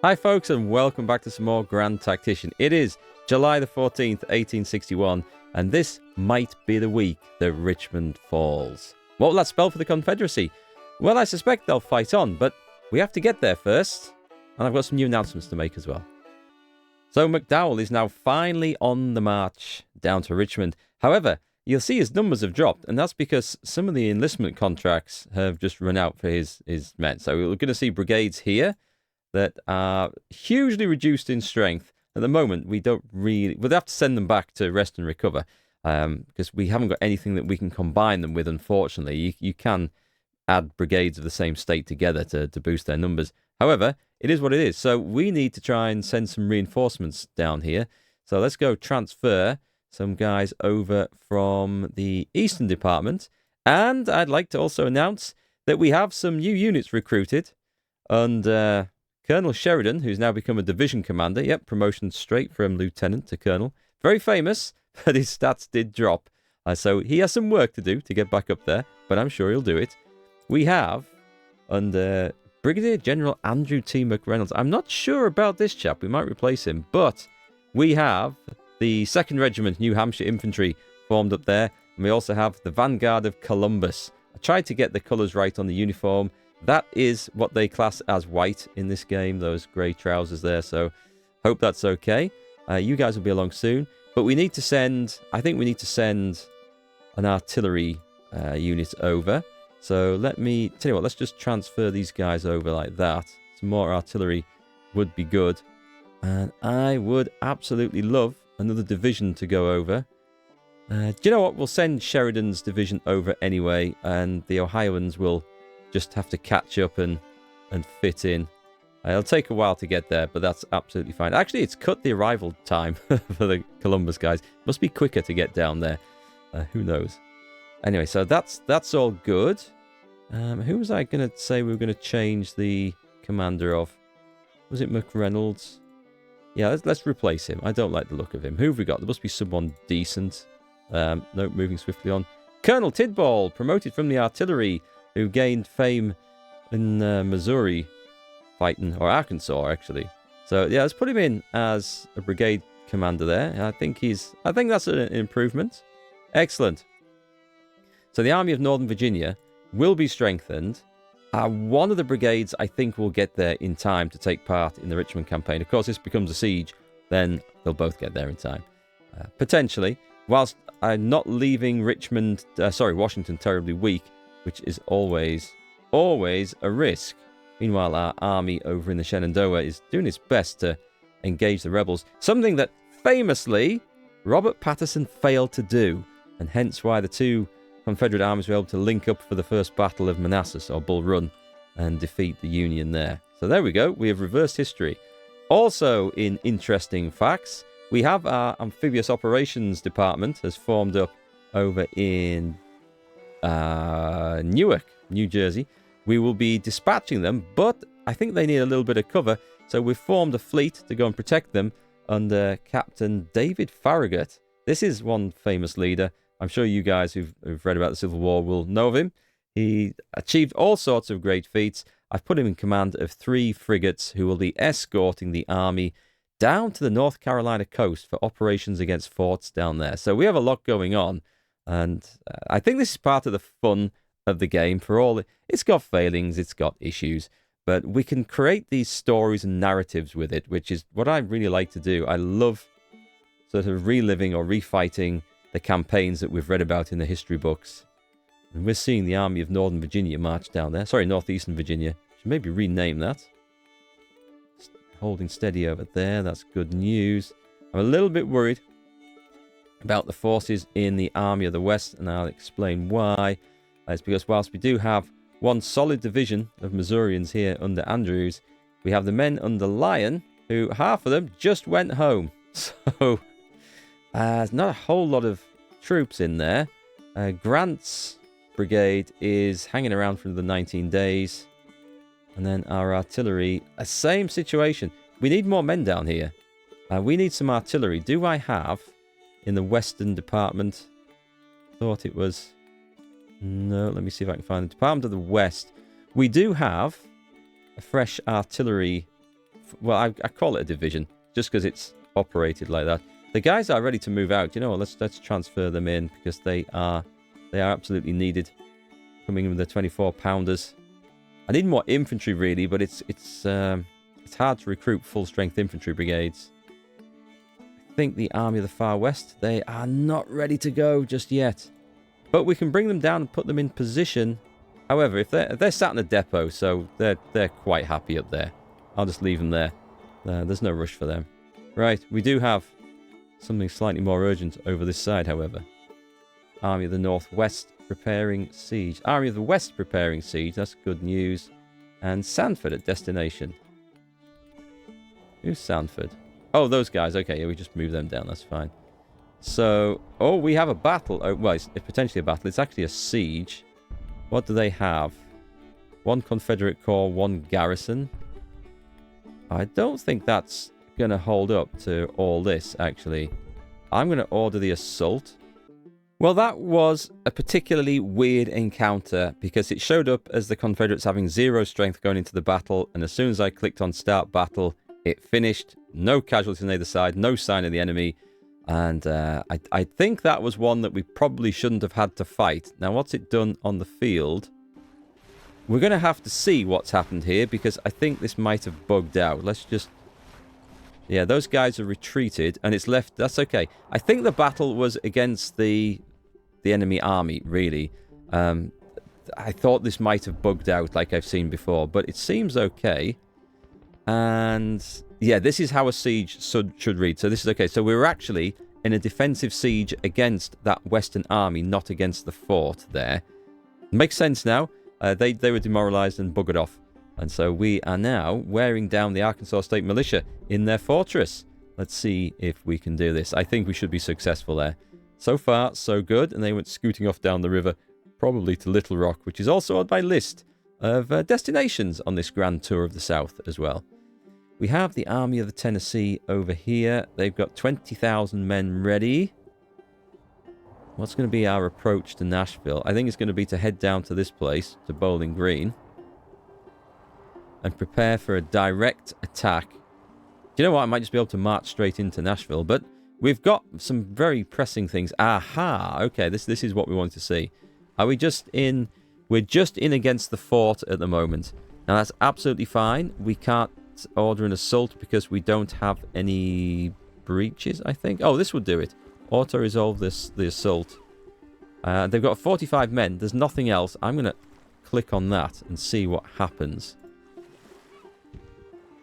Hi folks, and welcome back to some more Grand Tactician. It is July the 14th, 1861, and this might be the week that Richmond falls. What will that spell for the Confederacy? Well, I suspect they'll fight on, but we have to get there first, and I've got some new announcements to make as well. So McDowell is now finally on the march down to Richmond. However, you'll see his numbers have dropped, and that's because some of the enlistment contracts have just run out for his men. So we're going to see brigades here that are hugely reduced in strength. At the moment, we'll have to send them back to rest and recover because we haven't got anything that we can combine them with, unfortunately. You can add brigades of the same state together to boost their numbers. However, it is what it is. So we need to try and send some reinforcements down here. So let's go transfer some guys over from the Eastern Department. And I'd like to also announce that we have some new units recruited. And Colonel Sheridan, who's now become a division commander. Yep, promotion straight from lieutenant to colonel. Very famous, but his stats did drop. So he has some work to do to get back up there, but I'm sure he'll do it. We have, under Brigadier General Andrew T. McReynolds. I'm not sure about this chap. We might replace him, but we have the 2nd Regiment New Hampshire Infantry formed up there, and we also have the Vanguard of Columbus. I tried to get the colours right on the uniform. That is what they class as white in this game, those grey trousers there, so hope that's okay. You guys will be along soon, but we need to send, I think we need to send an artillery unit over. So let me, tell you what, let's just transfer these guys over like that. Some more artillery would be good. And I would absolutely love another division to go over. Do you know what, we'll send Sheridan's division over anyway, and the Ohioans will just have to catch up and fit in. It'll take a while to get there, but that's absolutely fine. Actually, it's cut the arrival time for the Columbus guys. Must be quicker to get down there. Who knows? Anyway, so that's all good. Who was I going to say we were going to change the commander of? Was it McReynolds? Yeah, let's replace him. I don't like the look of him. Who have we got? There must be someone decent. No, moving swiftly on. Colonel Tidball, promoted from the artillery, who gained fame in Missouri fighting, or Arkansas, actually. So, yeah, let's put him in as a brigade commander there. I think that's an improvement. Excellent. So the Army of Northern Virginia will be strengthened. One of the brigades, I think, will get there in time to take part in the Richmond campaign. Of course, this becomes a siege, then they'll both get there in time. Potentially, whilst I'm not leaving Washington terribly weak, which is always a risk. Meanwhile, our army over in the Shenandoah is doing its best to engage the rebels, something that famously Robert Patterson failed to do, and hence why the two Confederate armies were able to link up for the first Battle of Manassas, or Bull Run, and defeat the Union there. So there we go, we have reversed history. Also, in interesting facts, we have our Amphibious Operations Department has formed up over in Newark, New Jersey. We will be dispatching them, but I think they need a little bit of cover, so we've formed a fleet to go and protect them under Captain David Farragut. This is one famous leader. I'm sure you guys who've read about the Civil War will know of him. He achieved all sorts of great feats. I've put him in command of 3 frigates who will be escorting the army down to the North Carolina coast for operations against forts down there. So we have a lot going on. And I think this is part of the fun of the game. For all it's got failings, it's got issues, but we can create these stories and narratives with it, which is what I really like to do. I love sort of reliving or refighting the campaigns that we've read about in the history books. And we're seeing the Army of Northern Virginia march down there. Sorry, Northeastern Virginia. Should maybe rename that. Holding steady over there. That's good news. I'm a little bit worried about the forces in the Army of the West, and I'll explain why. It's because whilst we do have one solid division of Missourians here under Andrews, we have the men under Lyon, who half of them just went home. So there's not a whole lot of troops in there. Grant's brigade is hanging around for the 19 days. And then our artillery, same situation. We need more men down here. We need some artillery. Do I have in the Western Department? Thought it was... No, let me see if I can find the Department of the West. We do have a fresh artillery well, I call it a division just because it's operated like that. The guys are ready to move out. You know what? Let's transfer them in because they are absolutely needed. Coming in with the 24 pounders. I need more infantry really, but it's hard to recruit full strength infantry brigades. I think the Army of the Far West, they are not ready to go just yet. But we can bring them down and put them in position. However, if they're sat in the depot, so they're quite happy up there. I'll just leave them there. There's no rush for them. Right, we do have something slightly more urgent over this side, however. Army of the Northwest preparing siege. Army of the West preparing siege. That's good news. And Sanford at destination. Who's Sanford? Oh, those guys. Okay, yeah, we just move them down. That's fine. So, oh, we have a battle. Oh, well, it's potentially a battle. It's actually a siege. What do they have? 1 Confederate corps, 1 garrison. I don't think that's going to hold up to all this, actually. I'm going to order the assault. Well, that was a particularly weird encounter because it showed up as the Confederates having 0 strength going into the battle, and as soon as I clicked on start battle, it finished. No casualties on either side, no sign of the enemy, and I think that was one that we probably shouldn't have had to fight. Now, what's it done on the field? We're going to have to see what's happened here because I think this might have bugged out. Let's just... Yeah, those guys are retreated, and it's left... That's okay. I think the battle was against the enemy army, really. I thought this might have bugged out like I've seen before, but it seems okay. And yeah, this is how a siege should read. So this is okay. So we were actually in a defensive siege against that Western army, not against the fort there. Makes sense now. They were demoralized and buggered off. And so we are now wearing down the Arkansas State Militia in their fortress. Let's see if we can do this. I think we should be successful there. So far, so good. And they went scooting off down the river, probably to Little Rock, which is also on my list of destinations on this grand tour of the South as well. We have the Army of the Tennessee over here. They've got 20,000 men ready. What's going to be our approach to Nashville? I think it's going to be to head down to this place, to Bowling Green, and prepare for a direct attack. Do you know what? I might just be able to march straight into Nashville, but we've got some very pressing things. Aha! Okay, this is what we want to see. Are we just in... We're just in against the fort at the moment. Now, that's absolutely fine. We can't order an assault because we don't have any breaches, I think. Oh, this would do it. Auto-resolve the assault. They've got 45 men. There's nothing else. I'm going to click on that and see what happens.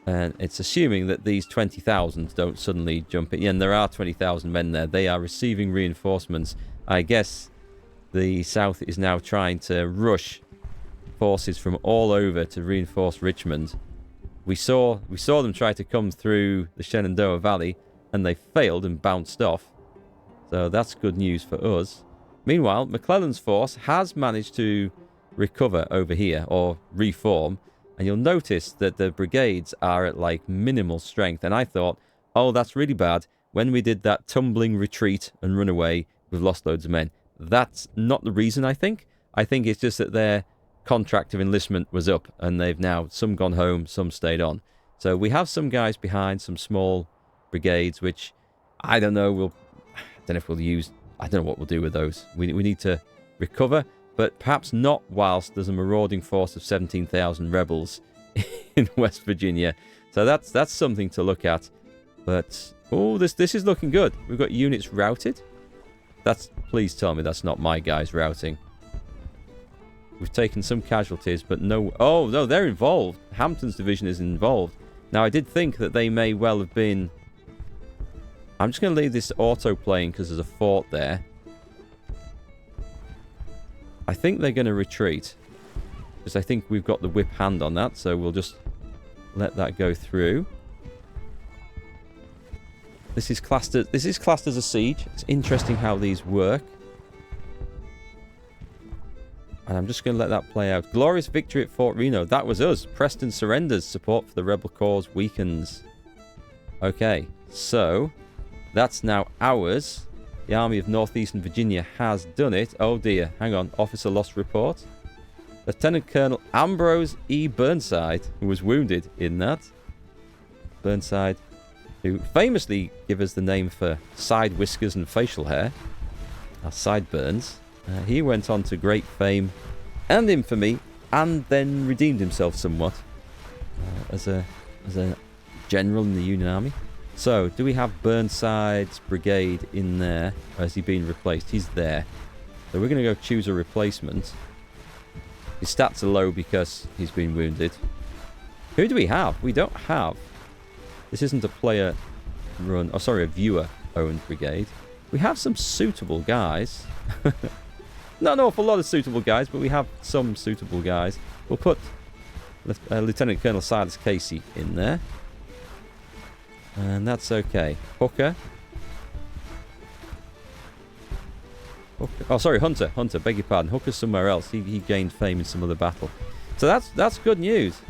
And it's assuming that these 20,000 don't suddenly jump in. Yeah, and there are 20,000 men there. They are receiving reinforcements. I guess the South is now trying to rush forces from all over to reinforce Richmond. We saw them try to come through the Shenandoah Valley, and they failed and bounced off. So that's good news for us. Meanwhile, McClellan's force has managed to recover over here, or reform. And you'll notice that the brigades are at, like, minimal strength. And I thought, oh, that's really bad. When we did that tumbling retreat and run away, we've lost loads of men. That's not the reason, I think. I think it's just that their contract of enlistment was up. And they've now, some gone home, some stayed on. So we have some guys behind, some small brigades, which I don't know. I don't know if we'll use... I don't know what we'll do with those. We need to recover. But perhaps not whilst there's a marauding force of 17,000 rebels in West Virginia. So that's something to look at. But, oh, this is looking good. We've got units routed. Please tell me that's not my guys routing. We've taken some casualties, but no... Oh, no, they're involved. Hampton's division is involved. Now, I did think that they may well have been... I'm just going to leave this auto-playing because there's a fort there. I think they're going to retreat, because I think we've got the whip hand on that, so we'll just let that go through. This is classed as a siege. It's interesting how these work. And I'm just going to let that play out. Glorious victory at Fort Reno. That was us. Preston surrenders. Support for the rebel cause weakens. Okay, so that's now ours. The Army of Northeastern Virginia has done it. Oh dear. Hang on. Officer lost report. Lieutenant Colonel Ambrose E. Burnside, who was wounded in that. Burnside, who famously give us the name for side whiskers and facial hair, our sideburns. He went on to great fame and infamy, and then redeemed himself somewhat as a general in the Union Army. So, do we have Burnside's brigade in there? Or has he been replaced? He's there. So we're going to go choose a replacement. His stats are low because he's been wounded. Who do we have? We don't have. This isn't a player run, oh sorry, a viewer owned brigade. We have some suitable guys. Not an awful lot of suitable guys, but we have some suitable guys. We'll put Lieutenant Colonel Silas Casey in there. And that's okay. Hooker. Oh, sorry, Hunter. Hunter, beg your pardon. Hooker's somewhere else. He gained fame in some other battle. So that's good news.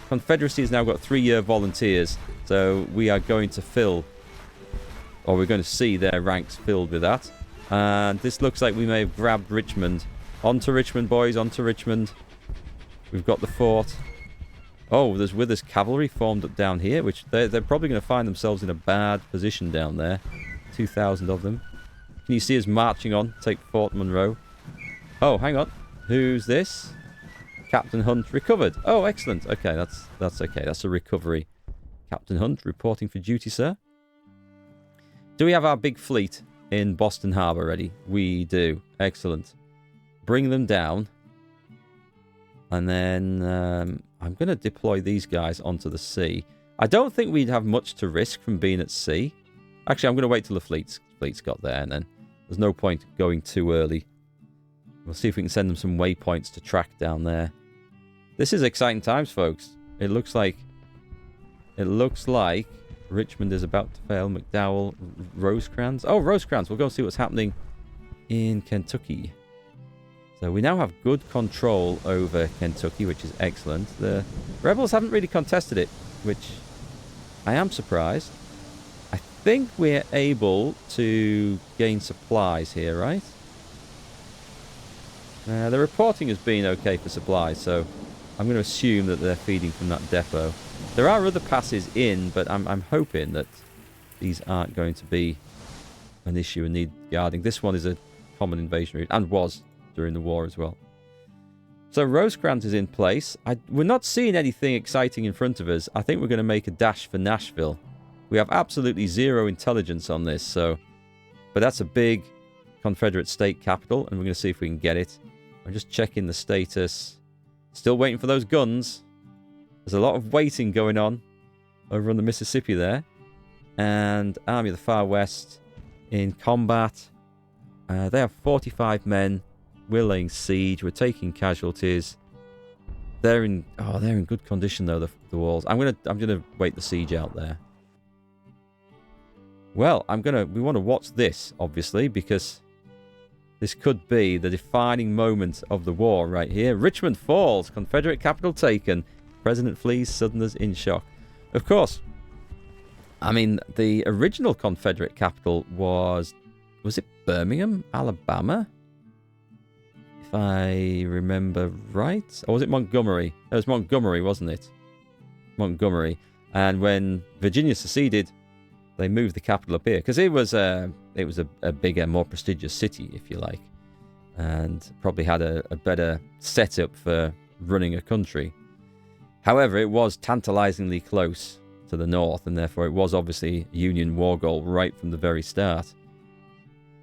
Confederacy has now got 3-year volunteers. So we are going to fill, or we're going to see their ranks filled with that. And this looks like we may have grabbed Richmond. On to Richmond, boys. On to Richmond. We've got the fort. Oh, there's Withers cavalry formed up down here, which they're probably going to find themselves in a bad position down there. 2,000 of them. Can you see us marching on? Take Fort Monroe. Oh, hang on. Who's this? Captain Hunt recovered. Oh, excellent. Okay, that's okay. That's a recovery. Captain Hunt reporting for duty, sir. Do we have our big fleet in Boston Harbor ready? We do. Excellent. Bring them down. And then I'm going to deploy these guys onto the sea. I don't think we'd have much to risk from being at sea. Actually, I'm going to wait till the fleet's got there, and then there's no point going too early. We'll see if we can send them some waypoints to track down there. This is exciting times, folks. It looks like Richmond is about to fail. McDowell, Rosecrans. Oh, Rosecrans. We'll go see what's happening in Kentucky. So we now have good control over Kentucky, which is excellent. The rebels haven't really contested it, which I am surprised. I think we're able to gain supplies here, right? The reporting has been okay for supplies, so I'm going to assume that they're feeding from that depot. There are other passes in, but I'm hoping that these aren't going to be an issue and need guarding. This one is a common invasion route, and was during the war as well. So Rosecrans is in place. We're not seeing anything exciting in front of us. I think we're going to make a dash for Nashville. We have absolutely zero intelligence on this, so... But that's a big Confederate state capital, and we're going to see if we can get it. I'm just checking the status. Still waiting for those guns. There's a lot of waiting going on over on the Mississippi there. And Army of the Far West in combat. They have 45 men. We're laying siege. We're taking casualties. They're in good condition though, the walls. I'm gonna wait the siege out there. Well, we want to watch this, obviously, because this could be the defining moment of the war right here. Richmond falls. Confederate capital taken. President flees. Southerners in shock. Of course, I mean, the original Confederate capital was it Birmingham, Alabama? If I remember right. Or was it Montgomery? It was Montgomery, wasn't it? Montgomery. And when Virginia seceded, they moved the capital up here. Because it was a bigger, more prestigious city, if you like. And probably had a better setup for running a country. However, it was tantalizingly close to the north, and therefore it was obviously a Union war goal right from the very start.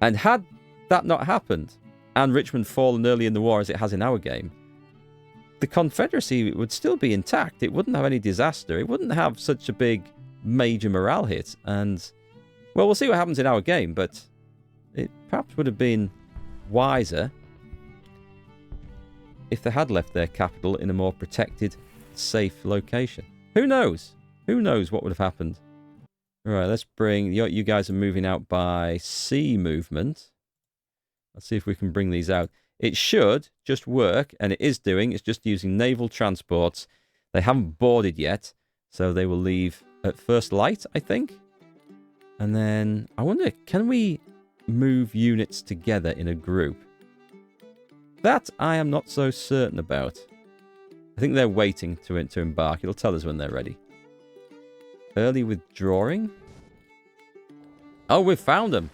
And had that not happened, and Richmond fallen early in the war as it has in our game, the Confederacy would still be intact. It wouldn't have any disaster. It wouldn't have such a big major morale hit. And, well, we'll see what happens in our game, but it perhaps would have been wiser if they had left their capital in a more protected, safe location. Who knows? Who knows what would have happened? All right, let's bring... You guys are moving out by sea movement. Let's see if we can bring these out. It should just work, and it is doing. It's just using naval transports. They haven't boarded yet, so they will leave at first light, I think. And then, I wonder, can we move units together in a group? That I am not so certain about. I think they're waiting to embark. It'll tell us when they're ready. Early withdrawing? Oh, we've found them.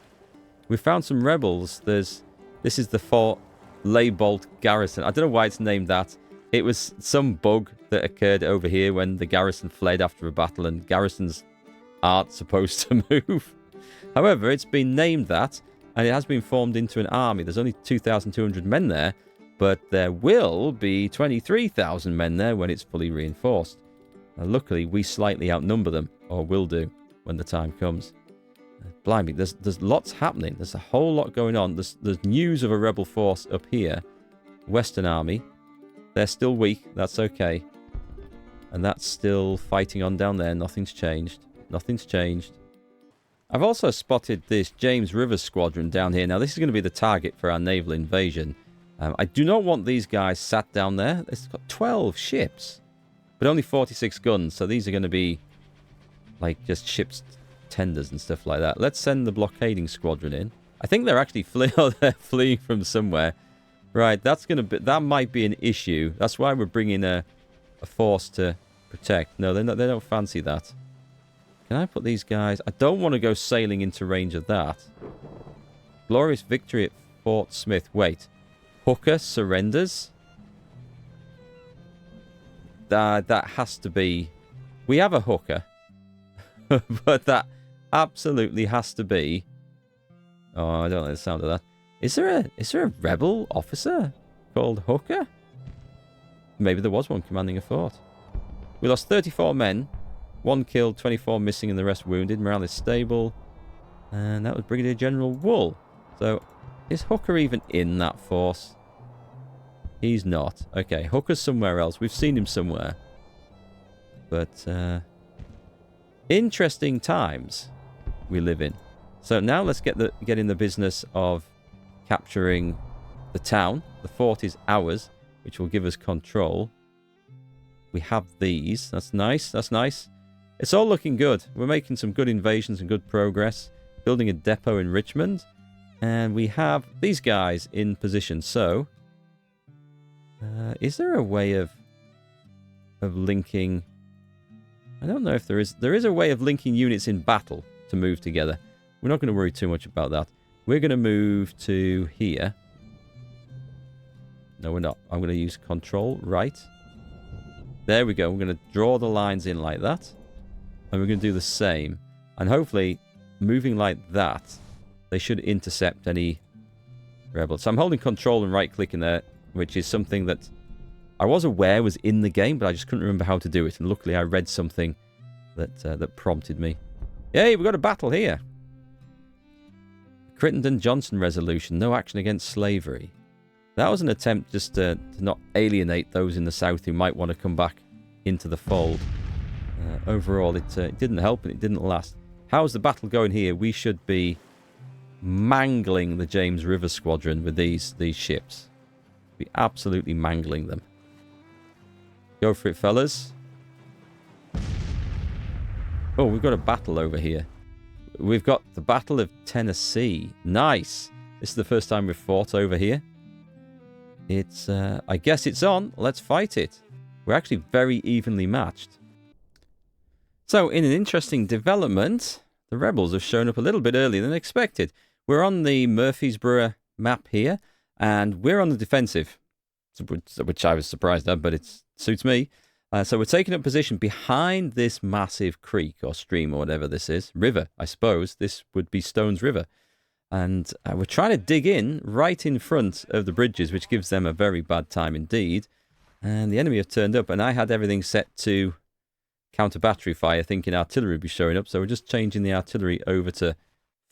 We found some rebels. This is the Fort Laybolt Garrison. I don't know why it's named that. It was some bug that occurred over here when the garrison fled after a battle, and garrisons aren't supposed to move. However, it's been named that, and it has been formed into an army. There's only 2,200 men there, but there will be 23,000 men there when it's fully reinforced. Luckily, we slightly outnumber them, or will do, when the time comes. Blimey, there's lots happening. There's a whole lot going on. There's news of a rebel force up here. Western Army. They're still weak. That's okay. And that's still fighting on down there. Nothing's changed. Nothing's changed. I've also spotted this James River Squadron down here. Now, this is going to be the target for our naval invasion. I do not want these guys sat down there. It's got 12 ships, but only 46 guns. So these are going to be like just ships, tenders and stuff like that. Let's send the blockading squadron in. I think they're actually they're fleeing from somewhere. Right, that might be an issue. That's why we're bringing a force to protect. No, they don't fancy that. Can I put these guys? I don't want to go sailing into range of that. Glorious victory at Fort Smith. Wait. Hooker surrenders? That has to be... We have a hooker. But that absolutely has to be... Oh, I don't like the sound of that. Is there a rebel officer called Hooker? Maybe there was one commanding a fort. We lost 34 men. 1 killed, 24 missing, and the rest wounded. Morale is stable. And that was Brigadier General Wool. So, is Hooker even in that force? He's not. Okay, Hooker's somewhere else. We've seen him somewhere. But, interesting times we live in. So now let's get in the business of capturing the town. The fort is ours, which will give us control. We have these. That's nice. That's nice. It's all looking good. We're making some good invasions and good progress. Building a depot in Richmond. And we have these guys in position. So, is there a way of linking... I don't know if there is. There is a way of linking units in battle to move together. We're not going to worry too much about that. We're going to move to here. No, we're not. I'm going to use control, right. There we go. We're going to draw the lines in like that. And we're going to do the same. And hopefully, moving like that, they should intercept any rebels. So I'm holding control and right-clicking there, which is something that I was aware was in the game, but I just couldn't remember how to do it. And luckily, I read something that prompted me. Yay, we've got a battle here. Crittenden-Johnson resolution. No action against slavery. That was an attempt just to not alienate those in the south who might want to come back into the fold. Overall, it didn't help and it didn't last. How's the battle going here? We should be mangling the James River Squadron with these ships. Be absolutely mangling them. Go for it, fellas. Oh, we've got a battle over here. We've got the Battle of Tennessee. Nice. This is the first time we've fought over here. It's, I guess it's on. Let's fight it. We're actually very evenly matched. So, in an interesting development, the rebels have shown up a little bit earlier than expected. We're on the Murfreesboro map here, and we're on the defensive, which I was surprised at, but it suits me. So we're taking up position behind this massive creek or stream or whatever this is. River, I suppose. This would be Stones River. And we're trying to dig in right in front of the bridges, which gives them a very bad time indeed. And the enemy have turned up, and I had everything set to counter battery fire, thinking artillery would be showing up. So we're just changing the artillery over to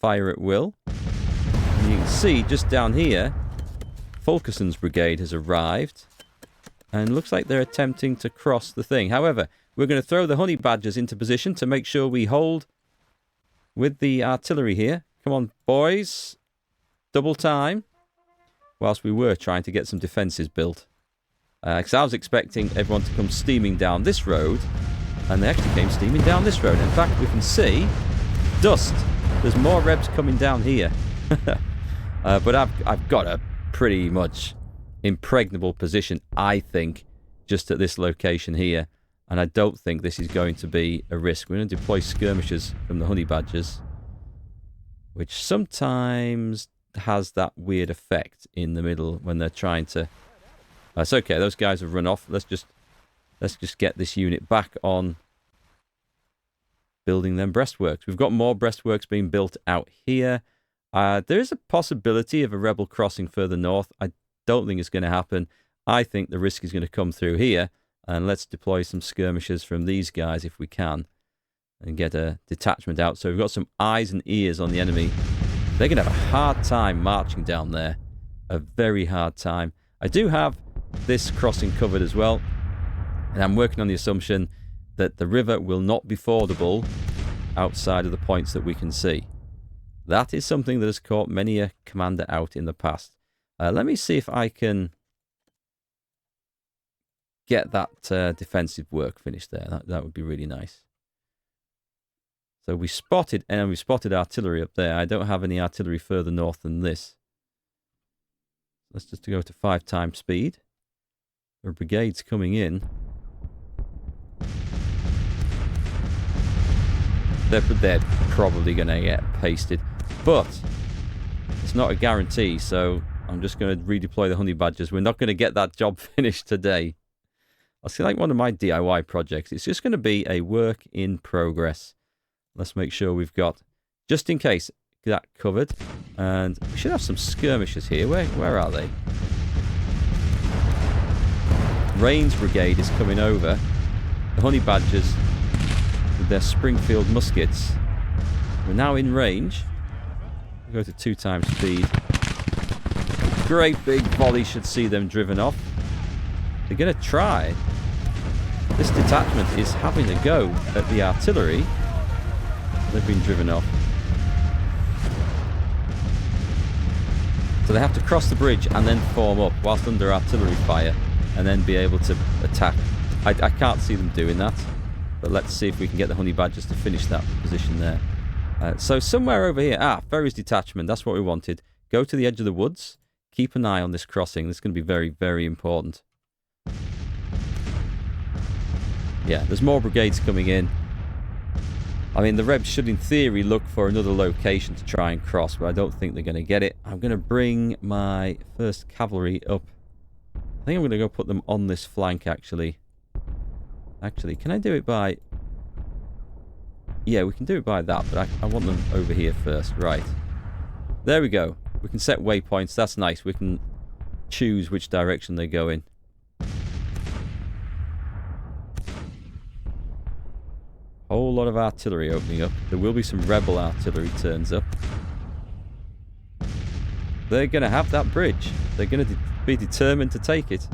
fire at will. And you can see just down here, Fulkerson's brigade has arrived. And looks like they're attempting to cross the thing. However, we're going to throw the honey badgers into position to make sure we hold with the artillery here. Come on, boys. Double time. Whilst we were trying to get some defences built. Because I was expecting everyone to come steaming down this road. And they actually came steaming down this road. In fact, we can see dust. There's more rebs coming down here. But I've got a pretty much impregnable position, I think, just at this location here. And I don't think this is going to be a risk. We're going to deploy skirmishers from the honey badgers, which sometimes has that weird effect in the middle when they're trying to... It's okay, those guys have run off. Let's just get this unit back on building them breastworks. We've got more breastworks being built out here. There is a possibility of a rebel crossing further north. I don't think it's going to happen. I think the risk is going to come through here. And let's deploy some skirmishers from these guys if we can. And get a detachment out. So we've got some eyes and ears on the enemy. They're going to have a hard time marching down there. A very hard time. I do have this crossing covered as well. And I'm working on the assumption that the river will not be fordable outside of the points that we can see. That is something that has caught many a commander out in the past. Let me see if I can get that defensive work finished there. That would be really nice. So we spotted artillery up there. I don't have any artillery further north than this. Let's just go to 5 times speed. There are brigades coming in. They're probably going to get pasted. But it's not a guarantee, so I'm just going to redeploy the honey badgers. We're not going to get that job finished today. I'll see, like one of my DIY projects. It's just going to be a work in progress. Let's make sure we've got, just in case, that covered. And we should have some skirmishers here. Where are they? Rains Brigade is coming over. The honey badgers with their Springfield muskets. We're now in range. We'll go to 2 times speed. Great big volley should see them driven off. They're going to try. This detachment is having a go at the artillery. They've been driven off. So they have to cross the bridge and then form up whilst under artillery fire and then be able to attack. I can't see them doing that. But let's see if we can get the honey badgers to finish that position there. So somewhere over here. Ferry's detachment. That's what we wanted. Go to the edge of the woods. Keep an eye on this crossing. This is going to be very, very important. Yeah, there's more brigades coming in. I mean, the Rebs should, in theory, look for another location to try and cross, but I don't think they're going to get it. I'm going to bring my 1st Cavalry up. I think I'm going to go put them on this flank, actually. Actually, can I do it by... Yeah, we can do it by that, but I want them over here first. Right. There we go. We can set waypoints. That's nice. We can choose which direction they go in. Whole lot of artillery opening up. There will be some rebel artillery turns up. They're going to have that bridge. They're going to be determined to take it.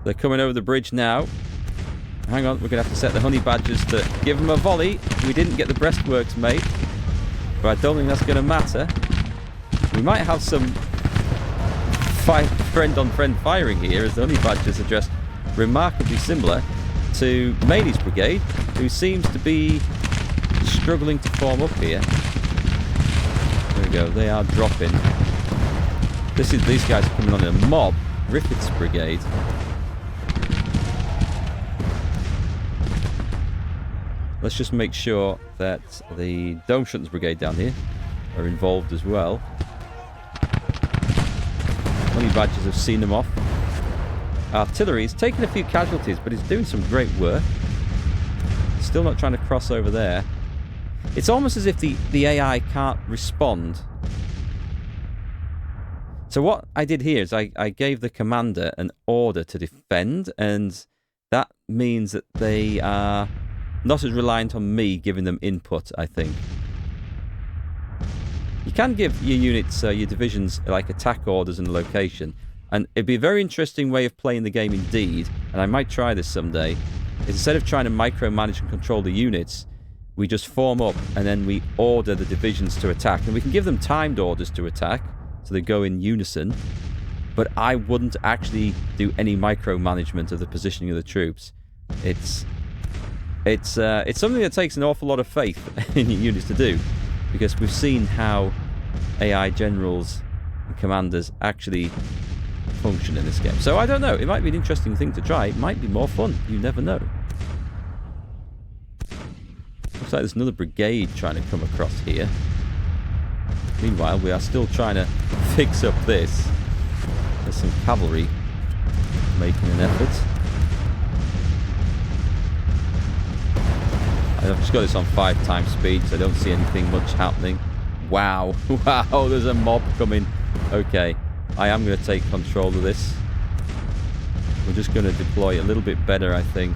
They're coming over the bridge now. Hang on, we're going to have to set the honey badgers to give them a volley. We didn't get the breastworks made, but I don't think that's going to matter. We might have some friend-on-friend firing here, as the honey badgers are dressed remarkably similar to Mailey's brigade, who seems to be struggling to form up here. There we go, they are dropping. These guys are coming on in a mob. Griffith's brigade. Let's just make sure that the Dome Shutters Brigade down here are involved as well. Honey badgers have seen them off. Artillery is taking a few casualties, but it's doing some great work. Still not trying to cross over there. It's almost as if the AI can't respond. So what I did here is I gave the commander an order to defend, and that means that they are not as reliant on me giving them input, I think. You can give your units, your divisions, like attack orders and location. And it'd be a very interesting way of playing the game indeed, and I might try this someday. Instead of trying to micromanage and control the units, we just form up and then we order the divisions to attack. And we can give them timed orders to attack, so they go in unison. But I wouldn't actually do any micromanagement of the positioning of the troops. It's something that takes an awful lot of faith in your units to do, because we've seen how AI generals and commanders actually function in this game. So I don't know. It might be an interesting thing to try. It might be more fun. You never know. Looks like there's another brigade trying to come across here. Meanwhile, we are still trying to fix up this. There's some cavalry making an effort. I've just got this on 5 times speed, so I don't see anything much happening. Wow. Wow, there's a mob coming. Okay, I am going to take control of this. We're just going to deploy a little bit better, I think.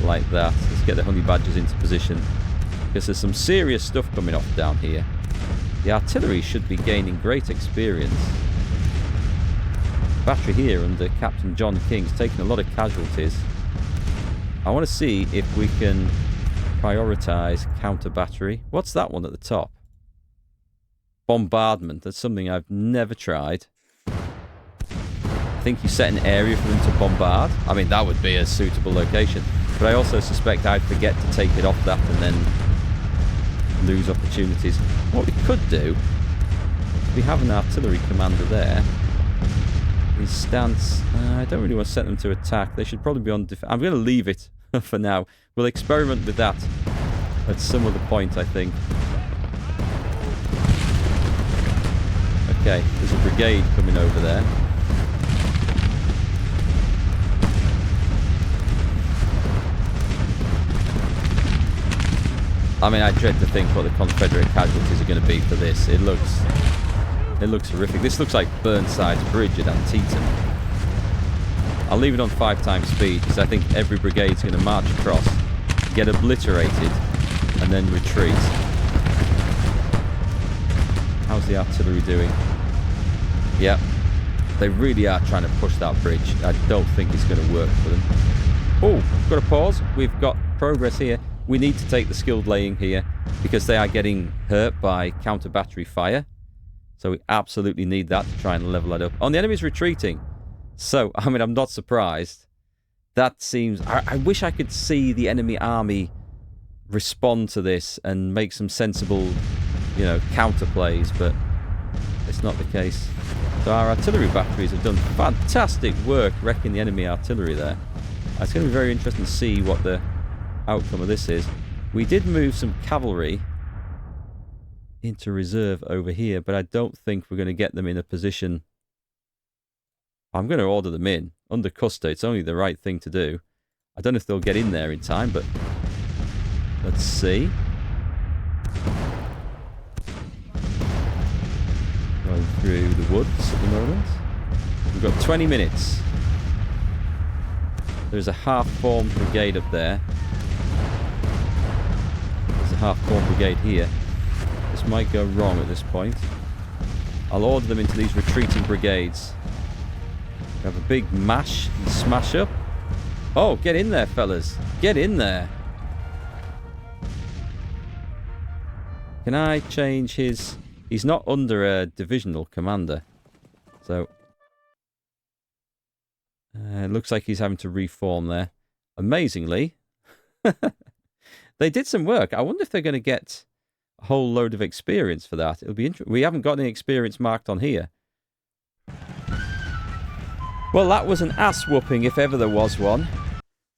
Like that. Let's get the honey badgers into position, because there's some serious stuff coming off down here. The artillery should be gaining great experience. Battery here under Captain John King's taking a lot of casualties. I want to see if we can prioritize counter battery. What's that one at the top? Bombardment. That's something I've never tried. I think you set an area for them to bombard. I mean, that would be a suitable location. But I also suspect I'd forget to take it off that and then lose opportunities. What we could do, we have an artillery commander there. His stance, I don't really want to set them to attack. They should probably be on defense. I'm going to leave it for now. We'll experiment with that at some other point, I think. Okay, there's a brigade coming over there. I mean, I dread to think what the Confederate casualties are going to be for this. It looks horrific. This looks like Burnside's bridge at Antietam. I'll leave it on 5 times speed, because I think every brigade's going to march across, get obliterated, and then retreat. How's the artillery doing? Yep. They really are trying to push that bridge. I don't think it's going to work for them. Oh, got to pause. We've got progress here. We need to take the skilled laying here, because they are getting hurt by counter battery fire. So we absolutely need that to try and level that up. Oh, and the enemy's retreating. So, I mean, I'm not surprised. That seems... I wish I could see the enemy army respond to this and make some sensible, you know, counter plays, but it's not the case. So our artillery batteries have done fantastic work wrecking the enemy artillery there. It's going to be very interesting to see what the outcome of this is. We did move some cavalry into reserve over here, but I don't think we're going to get them in a position. I'm going to order them in under Custer. It's only the right thing to do. I don't know if they'll get in there in time, but let's see. Going through the woods at the moment. We've got 20 minutes. There's a half-formed brigade up there. There's a half-formed brigade here. This might go wrong at this point. I'll order them into these retreating brigades. We have a big mash and smash up. Oh, get in there, fellas. Get in there. Can I change his... He's not under a divisional commander. So... it looks like he's having to reform there. Amazingly. They did some work. I wonder if they're going to get a whole load of experience for that. It'll be interesting. We haven't got any experience marked on here. Well, that was an ass whooping if ever there was one.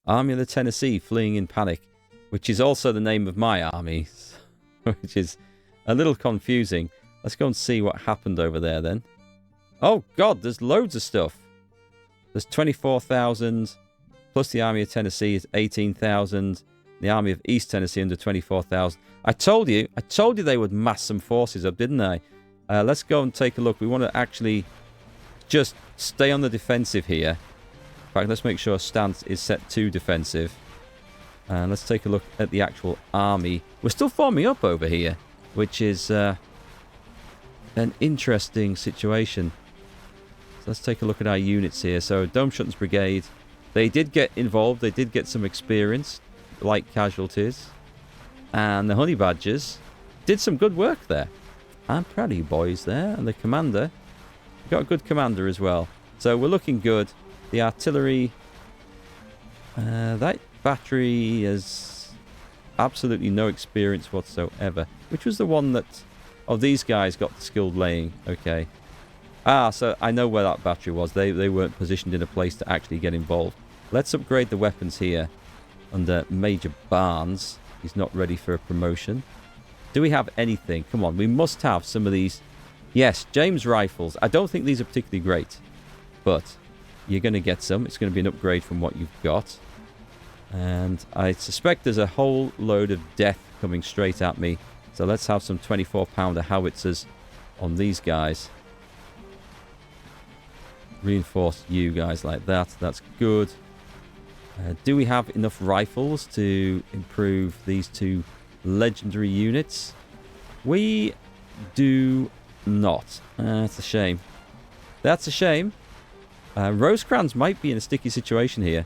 Army of the Tennessee fleeing in panic, which is also the name of my army, which is a little confusing. Let's go and see what happened over there then. Oh God, there's loads of stuff. There's 24,000 plus the Army of Tennessee is 18,000. The Army of East Tennessee under 24,000. I told you they would mass some forces up, didn't I? Let's go and take a look. We want to actually just stay on the defensive here. In fact, let's make sure stance is set to defensive. And let's take a look at the actual army. We're still forming up over here, which is an interesting situation. So let's take a look at our units here. So Dome Shutton's brigade, they did get involved. They did get some experience, light casualties. And the Honey Badgers did some good work there. I'm proud of you boys there. And the commander, we've got a good commander as well. So we're looking good. The artillery, that battery has absolutely no experience whatsoever. Which was the one that... Oh, these guys got the skilled laying. Okay. Ah, so I know where that battery was. They weren't positioned in a place to actually get involved. Let's upgrade the weapons here under Major Barnes. He's not ready for a promotion. Do we have anything? Come on, we must have some of these. Yes, James rifles. I don't think these are particularly great, but you're going to get some. It's going to be an upgrade from what you've got. And I suspect there's a whole load of death coming straight at me. So let's have some 24-pounder howitzers on these guys. Reinforce you guys like that. That's good. Do we have enough rifles to improve these two legendary units? We do not. That's a shame. That's a shame. Rosecrans might be in a sticky situation here.